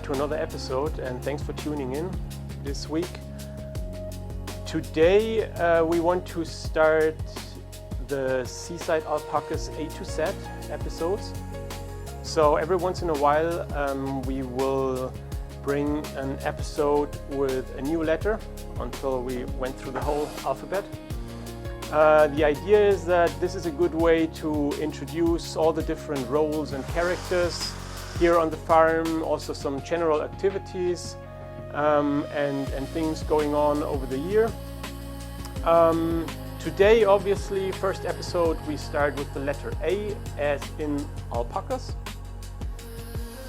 to another episode, and thanks for tuning in this week. Today we want to start the Seaside Alpacas A to Z episodes. So every once in a while we will bring an episode with a new letter until we went through the whole alphabet. The idea is that this is a good way to introduce all the different roles and characters here on the farm, also some general activities and things going on over the year. Today, obviously, first episode, we start with the letter A as in alpacas,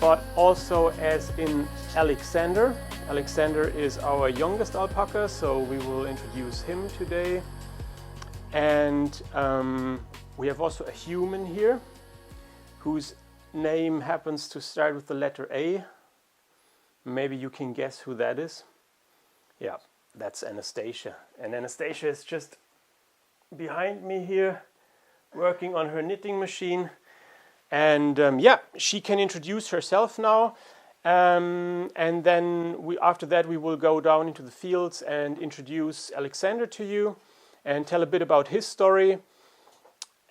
but also as in Alexander. Alexander is our youngest alpaca, so we will introduce him today. And we have also a human here whose name happens to start with the letter A. Maybe you can guess who that is. Yeah, that's Anastasia. And Anastasia is just behind me here working on her knitting machine. And she can introduce herself now. And then after that we will go down into the fields and introduce Alexander to you and tell a bit about his story.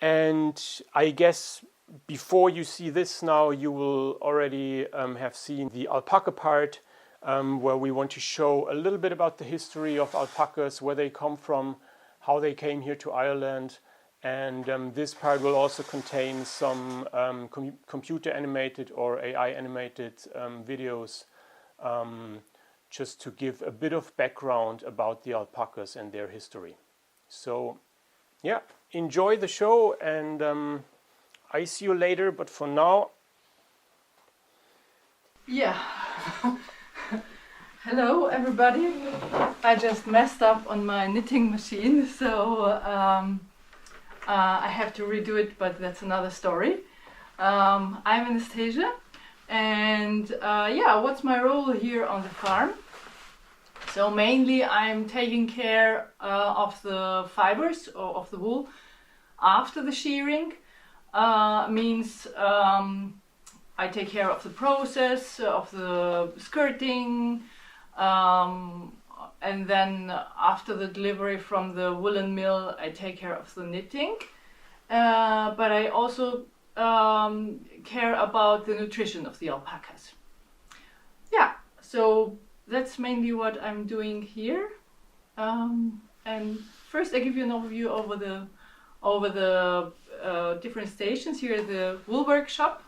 And I guess before you see this now, you will already have seen the alpaca part, where we want to show a little bit about the history of alpacas, where they come from, how they came here to Ireland. And this part will also contain some computer animated or AI animated videos, just to give a bit of background about the alpacas and their history. So, yeah, enjoy the show, and I see you later, but for now... Yeah. Hello, everybody. I just messed up on my knitting machine, so I have to redo it, but that's another story. I'm Anastasia, and what's my role here on the farm? So mainly I'm taking care of the fibers or of the wool after the shearing. Means I take care of the process, of the skirting, and then after the delivery from the woolen mill I take care of the knitting. But I also care about the nutrition of the alpacas. Yeah, so that's mainly what I'm doing here. And first I give you an overview over the different stations. Here at the wool workshop.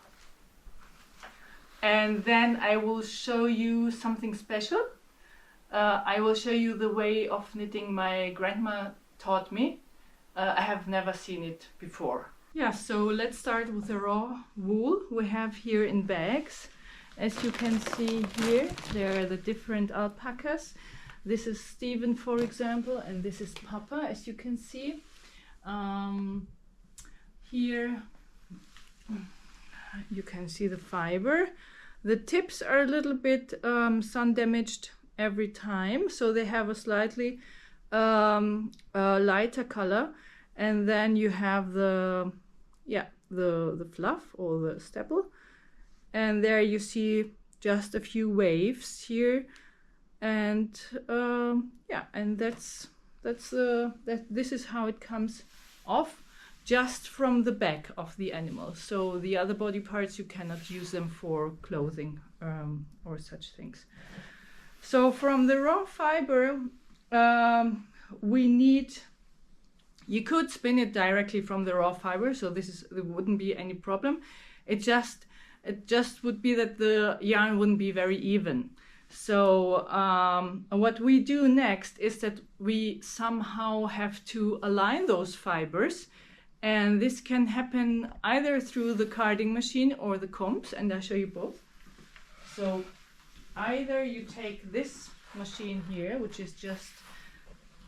And then I will show you something special. I will show you the way of knitting my grandma taught me. I have never seen it before. Yeah, so let's start with the raw wool we have here in bags. As you can see here, there are the different alpacas. This is Stephen, for example, and this is Papa, as you can see. Here you can see the fiber. The tips are a little bit sun damaged every time, so they have a slightly lighter color. And then you have the fluff or the staple. And there you see just a few waves here, and and this is how it comes off, just from the back of the animal. So the other body parts, you cannot use them for clothing or such things. So from the raw fiber, you could spin it directly from the raw fiber, so there wouldn't be any problem. It just would be that the yarn wouldn't be very even. So what we do next is that we somehow have to align those fibers, and this can happen either through the carding machine or the combs, and I'll show you both. So either you take this machine here, which is just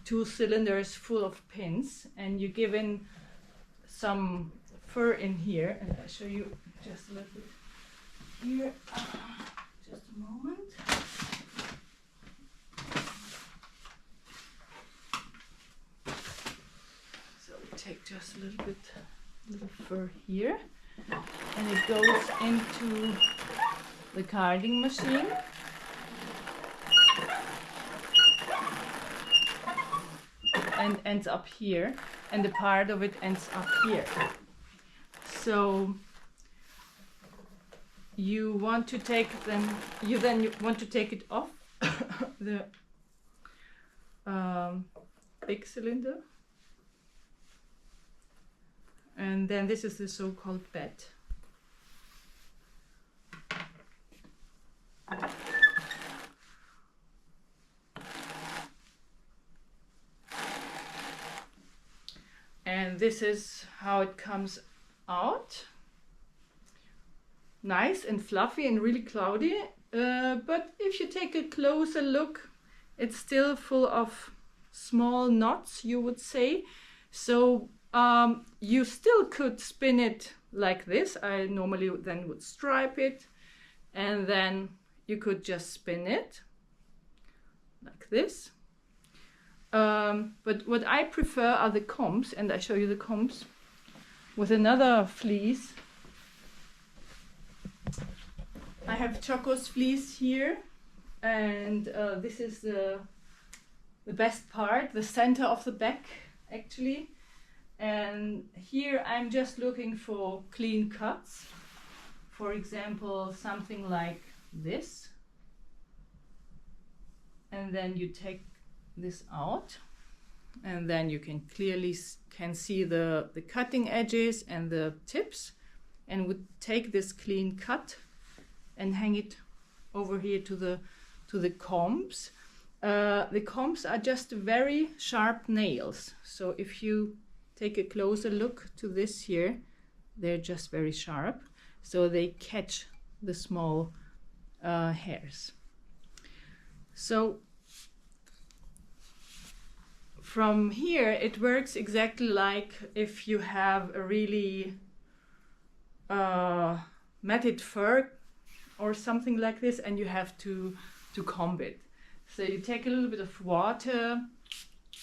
2 cylinders full of pins, and you give in some fur in here, and I'll show you just a little bit here. Just a moment. So we take just a little fur here, and it goes into the carding machine. And ends up here, and a part of it ends up here. So you want to take them, you want to take it off the big cylinder, and then this is the so-called bed. And this is how it comes out. Nice and fluffy and really cloudy. But if you take a closer look, it's still full of small knots, you would say. So you still could spin it like this. I normally then would stripe it, and then you could just spin it like this. But what I prefer are the combs, and I show you the combs with another fleece. I have Choco's fleece here, and this is the best part, the center of the back actually. And here I'm just looking for clean cuts. For example, something like this, and then you take this out, and then you can clearly see the cutting edges and the tips, and would take this clean cut and hang it over here to the combs. The combs are just very sharp nails, so if you take a closer look to this here, they're just very sharp, so they catch the small hairs. So from here, it works exactly like if you have a really matted fur or something like this, and you have to comb it. So you take a little bit of water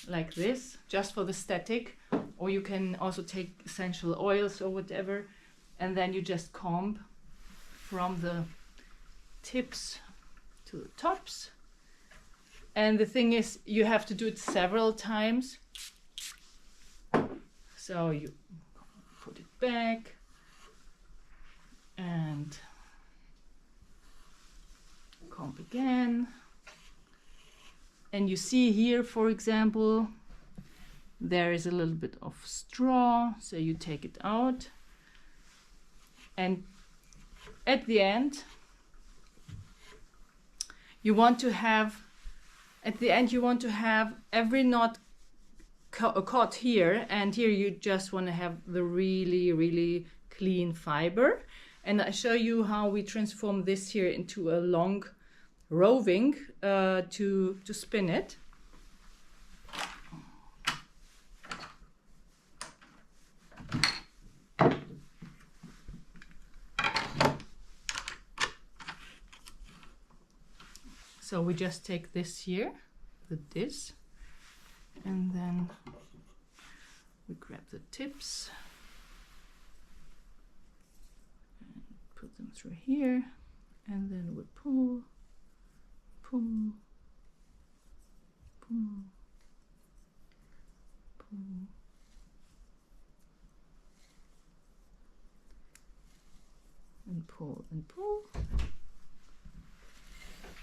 like this, just for the static, or you can also take essential oils or whatever, and then you just comb from the tips to the tops. And the thing is, you have to do it several times. So you put it back and comb again. And you see here, for example, there is a little bit of straw, so you take it out. And at the end, you want to have every knot caught here, and here you just want to have the really, really clean fiber. And I show you how we transform this here into a long roving to spin it. So we just take this here, this, and then we grab the tips and put them through here, and then we pull, pull, pull, pull, and pull and pull.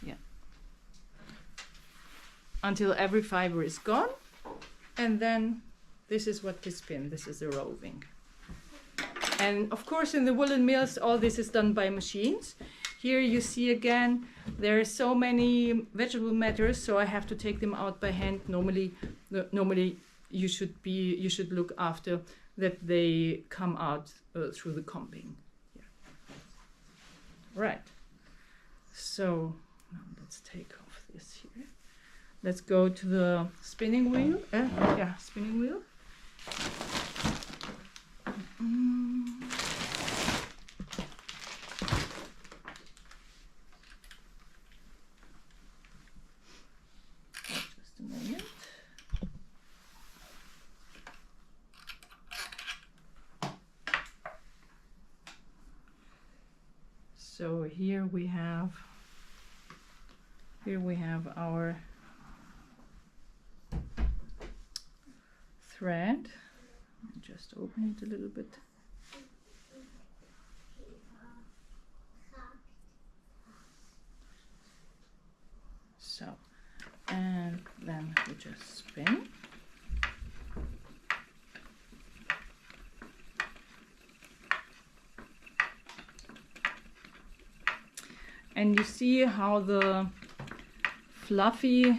Yeah. Until every fiber is gone, and then this is what we spin. This is a roving. And of course, in the woolen mills, all this is done by machines. Here you see again, there are so many vegetable matters, so I have to take them out by hand. Normally you should look after that they come out through the combing. Yeah. Right. So now let's take off this here. Let's go to the spinning wheel. Spinning wheel. Just a moment. So here we have our thread. Just open it a little bit. So, and then we just spin. And you see how the fluffy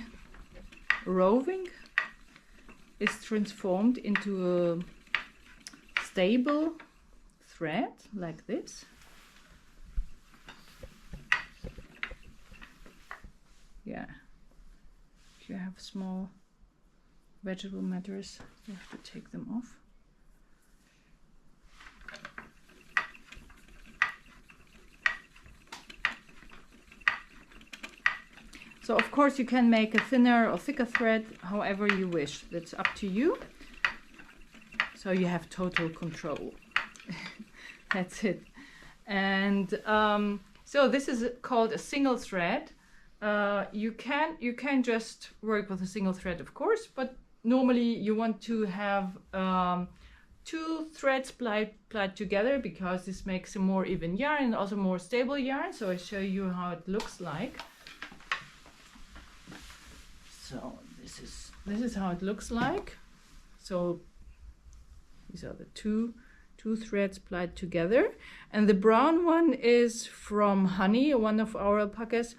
roving is transformed into a stable thread like this. Yeah, if you have small vegetable matters, you have to take them off. So of course you can make a thinner or thicker thread however you wish. That's up to you. So you have total control. That's it. And so this is called a single thread. You can just work with a single thread, of course, but normally you want to have two threads plied together because this makes a more even yarn and also more stable yarn. So I show you how it looks like. So this is how it looks like. So these are the two threads plied together, and the brown one is from Honey, one of our alpacas,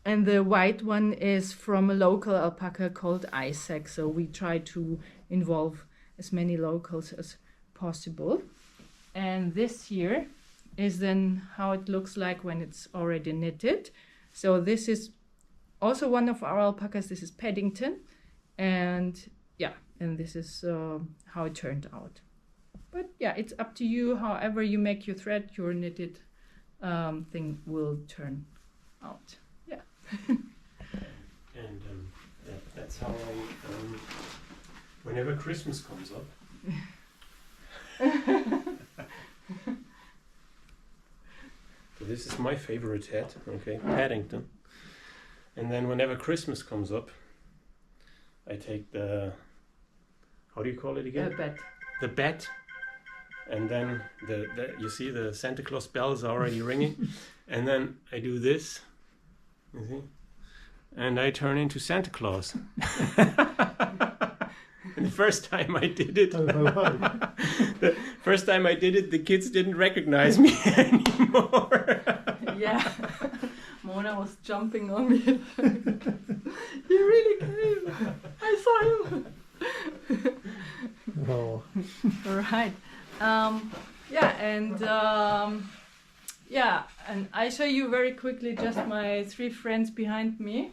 and the white one is from a local alpaca called Isaac. So we try to involve as many locals as possible. And this here is then how it looks like when it's already knitted. So this is also one of our alpacas. This is Paddington, and yeah, and this is how it turned out. But yeah, it's up to you. However you make your thread, your knitted thing will turn out. Yeah. And that's how I, whenever Christmas comes up, so this is my favorite hat, okay, Paddington. And then whenever Christmas comes up, I take the, how do you call it again? The bat. The bat. And then you see the Santa Claus bells are already ringing. And then I do this, you see? And I turn into Santa Claus. And the first time I did it, the kids didn't recognize me anymore. Yeah. Mona was jumping on me. He really came. I saw him. Oh. All right. And I show you very quickly just my three friends behind me.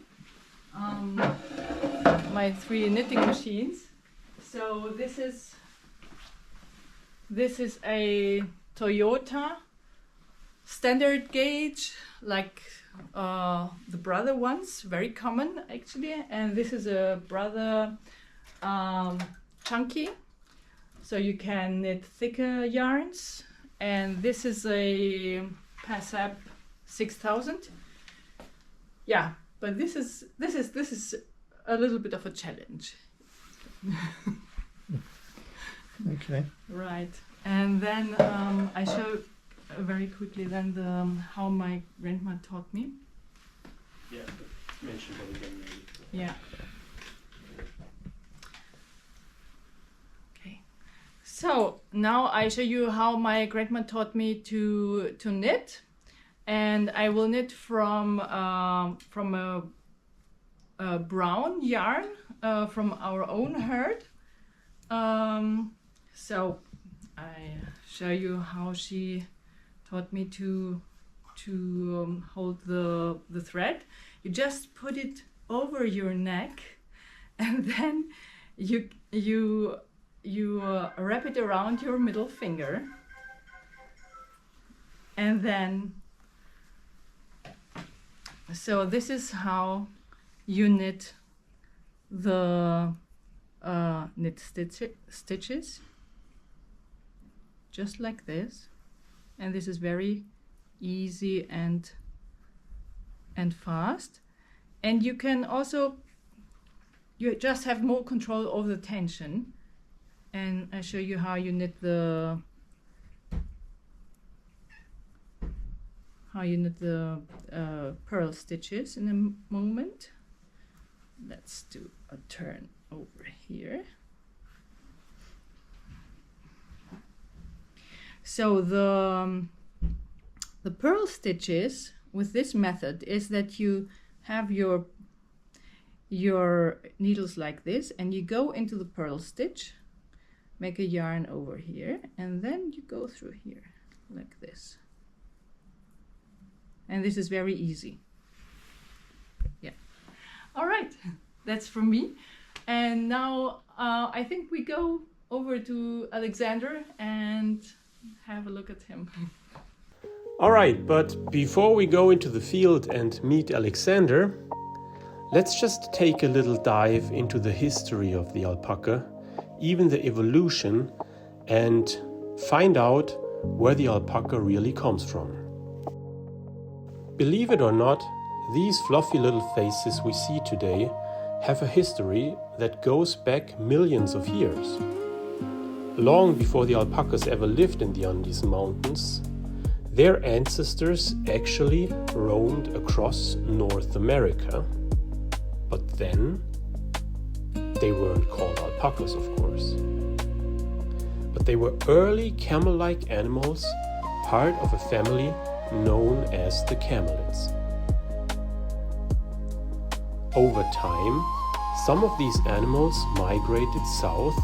My three knitting machines. So this is a Toyota standard gauge, like the Brother ones, very common actually. And this is a Brother chunky. So you can knit thicker yarns, and this is a Passap 6000. Yeah, but this is a little bit of a challenge. Okay. Right, and then I show very quickly then how my grandma taught me. Yeah, but mention that again maybe. Yeah. So now I show you how my grandma taught me to knit, and I will knit from a brown yarn from our own herd. So I show you how she taught me to hold the thread. You just put it over your neck, and then you wrap it around your middle finger, and then so this is how you knit the knit stitches, just like this. And this is very easy and and fast. And you can also, you just have more control over the tension. And I show you how you knit the pearl stitches in a moment. Let's do a turn over here. So the pearl stitches with this method is that you have your needles like this, and you go into the pearl stitch, make a yarn over here, and then you go through here like this. And this is very easy. Yeah. All right, that's from me. And now I think we go over to Alexander and have a look at him. All right, but before we go into the field and meet Alexander, let's just take a little dive into the history of the alpaca, even the evolution, and find out where the alpaca really comes from. Believe it or not, these fluffy little faces we see today have a history that goes back millions of years. Long before the alpacas ever lived in the Andes Mountains, their ancestors actually roamed across North America. But then, they weren't called alpacas, of course. But they were early camel-like animals, part of a family known as the camelids. Over time, some of these animals migrated south,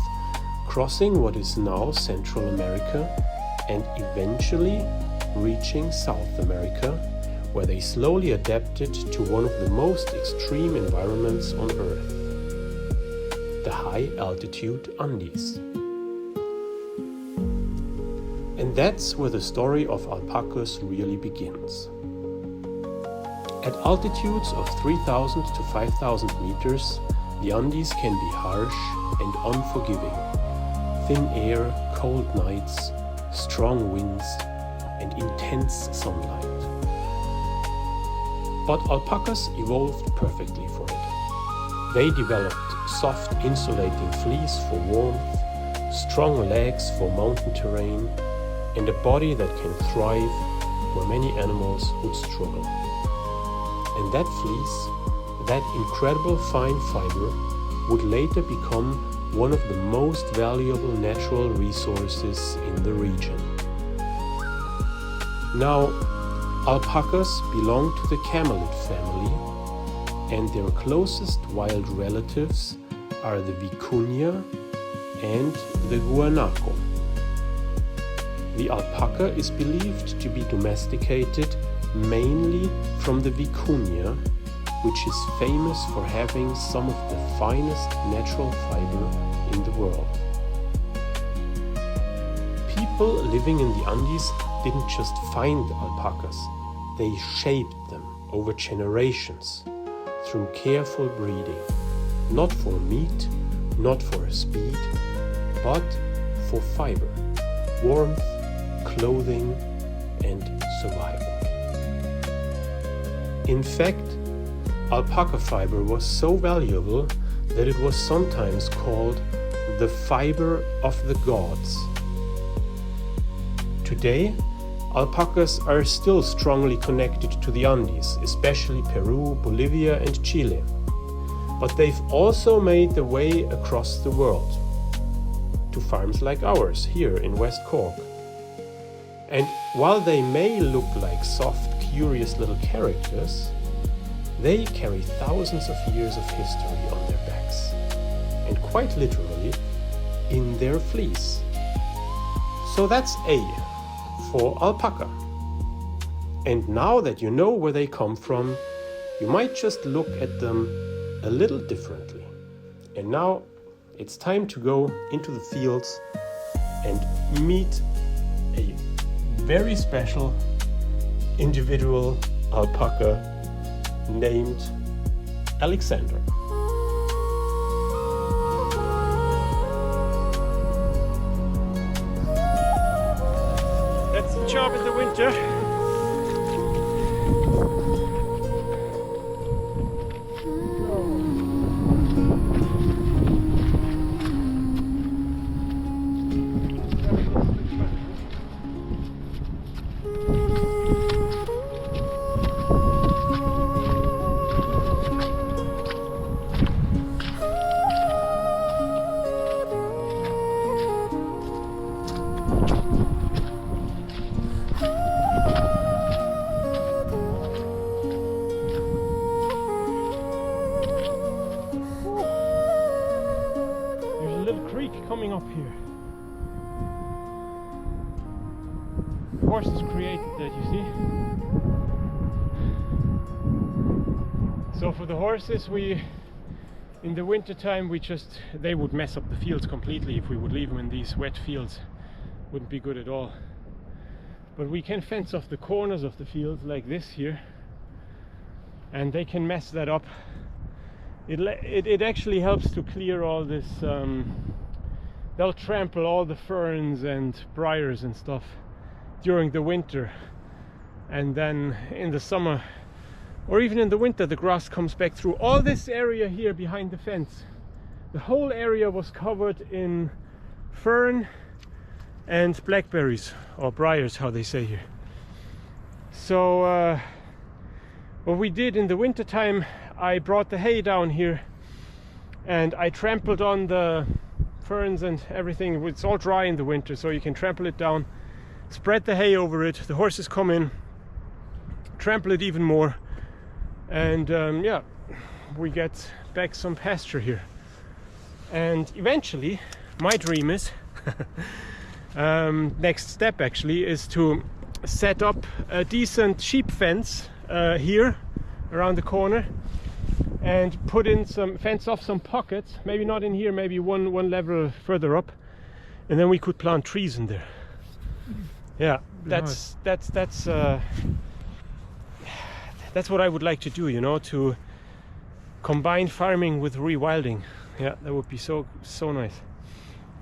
crossing what is now Central America and eventually reaching South America, where they slowly adapted to one of the most extreme environments on Earth, the high-altitude Andes. And that's where the story of alpacas really begins. At altitudes of 3,000 to 5,000 meters, the Andes can be harsh and unforgiving. Thin air, cold nights, strong winds, and intense sunlight. But alpacas evolved perfectly for it. They developed soft insulating fleece for warmth, strong legs for mountain terrain, and a body that can thrive where many animals would struggle. And that fleece, that incredible fine fiber, would later become one of the most valuable natural resources in the region. Now, alpacas belong to the camelid family, and their closest wild relatives are the vicuña and the guanaco. The alpaca is believed to be domesticated mainly from the vicuña, which is famous for having some of the finest natural fiber in the world. People living in the Andes didn't just find alpacas, they shaped them over generations through careful breeding, not for meat, not for speed, but for fiber, warmth, clothing, and survival. In fact, alpaca fiber was so valuable that it was sometimes called the fiber of the gods. Today, alpacas are still strongly connected to the Andes, especially Peru, Bolivia, and Chile. But they've also made their way across the world to farms like ours here in West Cork. And while they may look like soft, curious little characters, they carry thousands of years of history on their backs, and quite literally in their fleece. So that's A for alpaca. And now that you know where they come from, you might just look at them a little differently. And now it's time to go into the fields and meet a very special individual alpaca named Alexander. That's the job in the winter. creek coming up here. The horses created that, you see. So for the horses, in the winter time, they would mess up the fields completely if we would leave them in these wet fields. Wouldn't be good at all. But we can fence off the corners of the fields like this here, and they can mess that up. It actually helps to clear all this. They'll trample all the ferns and briars and stuff during the winter, and then in the summer or even in the winter the grass comes back through. All this area here behind the fence, the whole area was covered in fern and blackberries, or briars, how they say here. So what we did in the winter time, I brought the hay down here and I trampled on the ferns and everything. It's all dry in the winter, so you can trample it down, spread the hay over it, the horses come in, trample it even more, and yeah, we get back some pasture here. And eventually my dream is next step actually is to set up a decent sheep fence here around the corner, and put in fence off some pockets, maybe not in here, maybe one level further up, and then we could plant trees in there. Yeah, that's what I would like to do, you know, to combine farming with rewilding. Yeah, that would be so nice.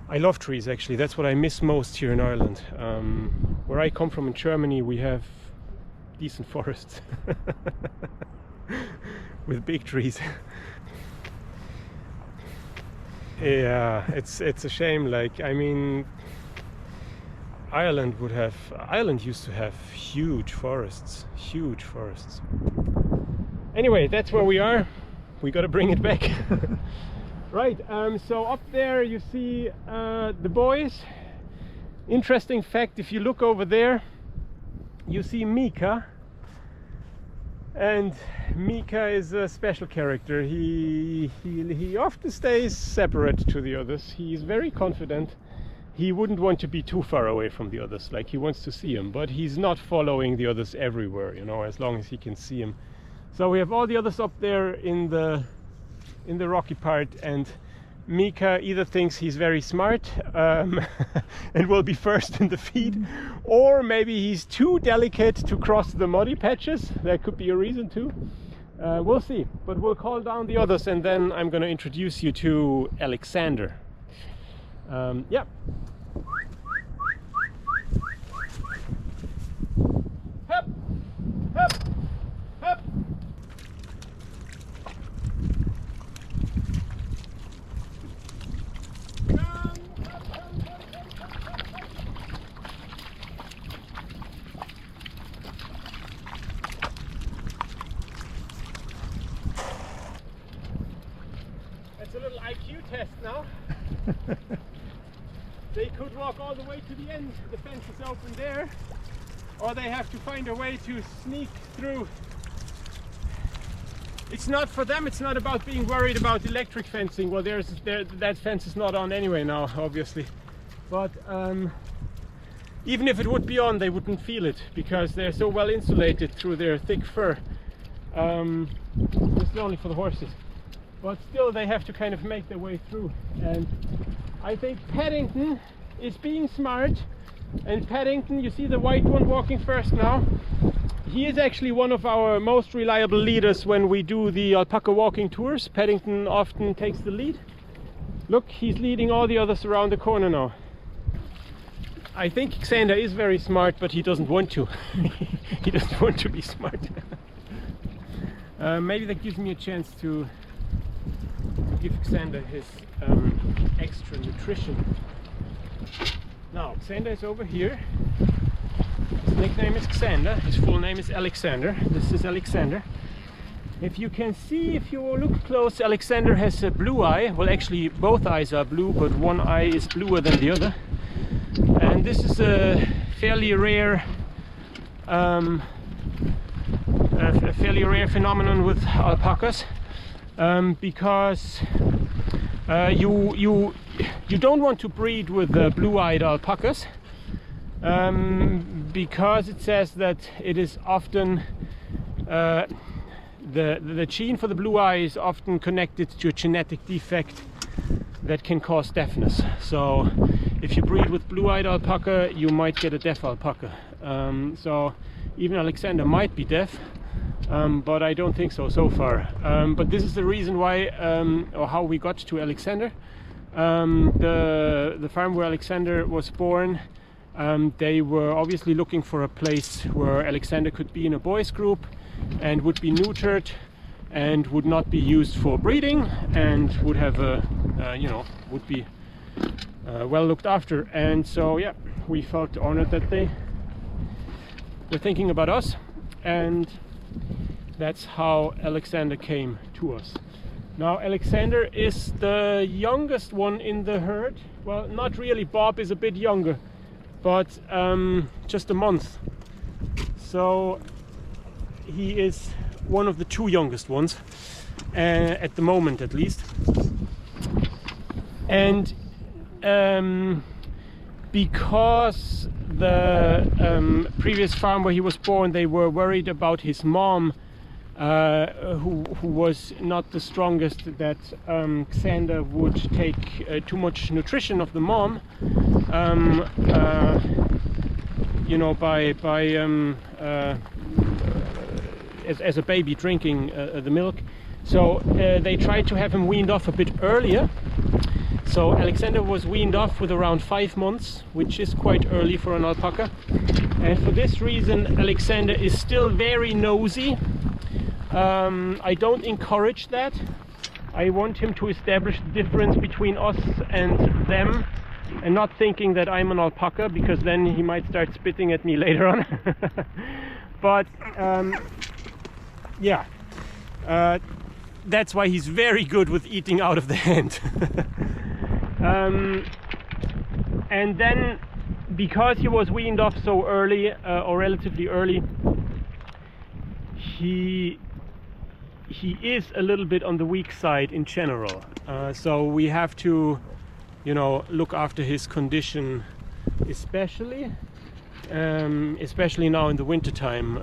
I love trees actually. That's what I miss most here in Ireland. Where I come from in Germany, we have decent forests with big trees. Yeah, it's a shame. Like, I mean, Ireland used to have huge forests. Anyway, that's where we are. We got to bring it back. Right, so up there you see the boys. Interesting fact, if you look over there, you see Mika. And Mika is a special character. He often stays separate to the others. He's very confident. He wouldn't want to be too far away from the others, like he wants to see them, but he's not following the others everywhere, you know, as long as he can see them. So we have all the others up there in the rocky part, and Mika either thinks he's very smart and will be first in the feed, or maybe he's too delicate to cross the muddy patches. That could be a reason too. We'll see, but we'll call down the others, and then I'm going to introduce you to Alexander. Yeah. Hup, hup, hup. That's a little IQ test now. They could walk all the way to the end, the fence is open there, or they have to find a way to sneak through. It's not for them, it's not about being worried about electric fencing. Well, that fence is not on anyway now, obviously. But even if it would be on, they wouldn't feel it, because they're so well insulated through their thick fur. This is only for the horses. But still, they have to kind of make their way through. And I think Paddington is being smart, and Paddington, you see the white one walking first now, he is actually one of our most reliable leaders when we do the alpaca walking tours. Paddington often takes the lead. Look, he's leading all the others around the corner now. I think Xander is very smart, but he doesn't want to. He doesn't want to be smart. Maybe that gives me a chance to give Xander his extra nutrition. Now, Xander is over here. His nickname is Xander. His full name is Alexander. This is Alexander. If you can see, if you look close, Alexander has a blue eye. Well, actually, both eyes are blue, but one eye is bluer than the other. And this is a fairly rare phenomenon with alpacas, because You don't want to breed with blue-eyed alpacas because it says that it is often the gene for the blue eye is often connected to a genetic defect that can cause deafness. So if you breed with blue-eyed alpaca, you might get a deaf alpaca. So even Alexander might be deaf, but I don't think so far. But this is the reason why, or how we got to Alexander. The farm where Alexander was born, they were obviously looking for a place where Alexander could be in a boys group and would be neutered and would not be used for breeding and would have a would be well looked after. And so yeah, we felt honored that they were thinking about us, and that's how Alexander came to us. Now Alexander is the youngest one in the herd. Well, not really, Bob is a bit younger, but just a month. So he is one of the two youngest ones, at the moment at least. And because the previous farm where he was born, they were worried about his mom, who was not the strongest, that Xander would take too much nutrition of the mom, you know, as a baby drinking the milk. So they tried to have him weaned off a bit earlier. So Alexander was weaned off with around 5 months, which is quite early for an alpaca. And for this reason, Alexander is still very nosy. I don't encourage that. I want him to establish the difference between us and them, and not thinking that I'm an alpaca, because then he might start spitting at me later on. But yeah, that's why he's very good with eating out of the hand. And then, because he was weaned off so early, or relatively early, he is a little bit on the weak side in general. So we have to, you know, look after his condition, especially now in the winter time,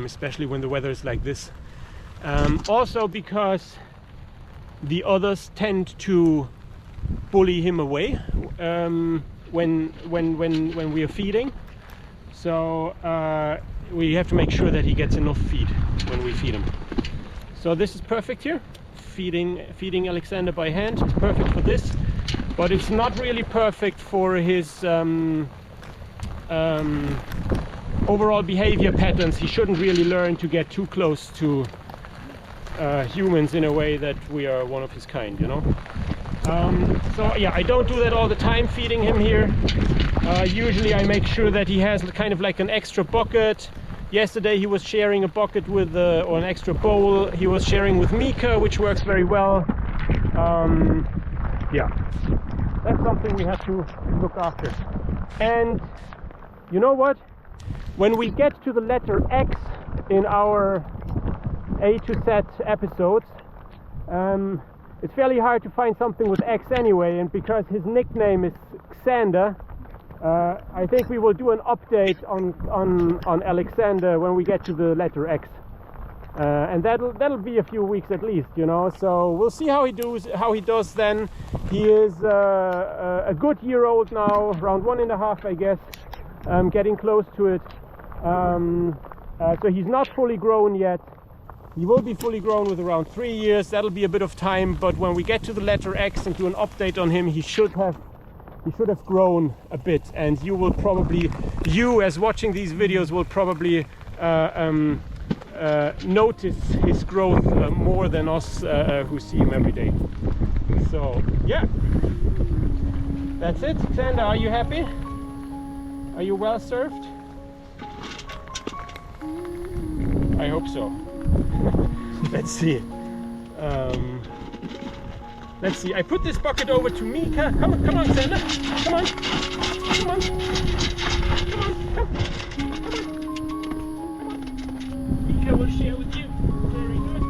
especially when the weather is like this. Also because the others tend to bully him away when we are feeding. So we have to make sure that he gets enough feed when we feed him. So this is perfect here. Feeding Alexander by hand. It's perfect for this, but it's not really perfect for his overall behavior patterns. He shouldn't really learn to get too close to humans in a way that we are one of his kind, you know. So yeah, I don't do that all the time, feeding him here. Usually I make sure that he has kind of like an extra bucket. Yesterday he was sharing a bucket with, or an extra bowl, he was sharing with Mika, which works very well. Yeah, that's something we have to look after. And you know what? When we get to the letter X in our A to Z episodes, it's fairly hard to find something with X anyway, and because his nickname is Xander, I think we will do an update on Alexander when we get to the letter X, and that'll be a few weeks at least, you know. So we'll see how he does then. He is a good year old now, around 1.5, I guess, getting close to it. So he's not fully grown yet. He will be fully grown with around 3 years. That'll be a bit of time, but when we get to the letter X and do an update on him, he should have grown a bit, and you as watching these videos will probably notice his growth more than us who see him every day. So yeah, that's it. Xander, are you happy? Are you well served? I hope so. Let's see. Let's see. I put this bucket over to Mika. Come on, Xander. Come on. Come on. Come on. Mika will share with you. Very good.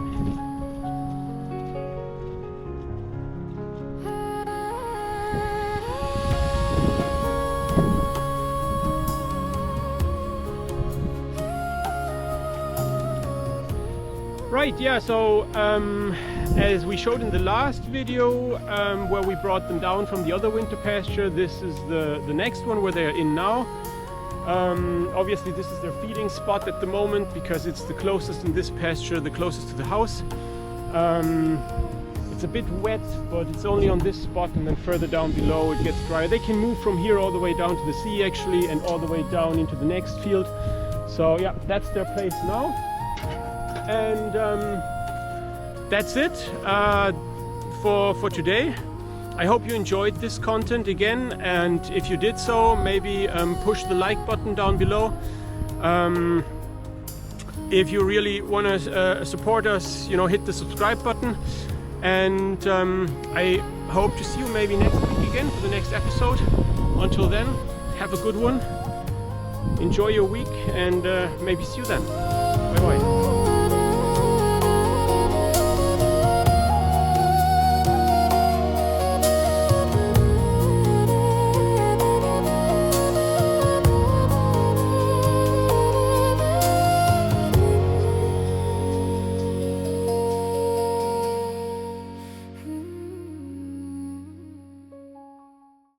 Right, yeah, so as we showed in the last video where we brought them down from the other winter pasture, this is the next one where they're in now. Obviously this is their feeding spot at the moment because it's the closest in this pasture, the closest to the house. It's a bit wet, but it's only on this spot, and then further down below it gets drier. They can move from here all the way down to the sea actually, and all the way down into the next field. So yeah, that's their place now. And that's it for today. I hope you enjoyed this content again, and if you did so, maybe push the like button down below. If you really want to support us, you know, hit the subscribe button. And I hope to see you maybe next week again for the next episode. Until then, have a good one. Enjoy your week, and maybe see you then.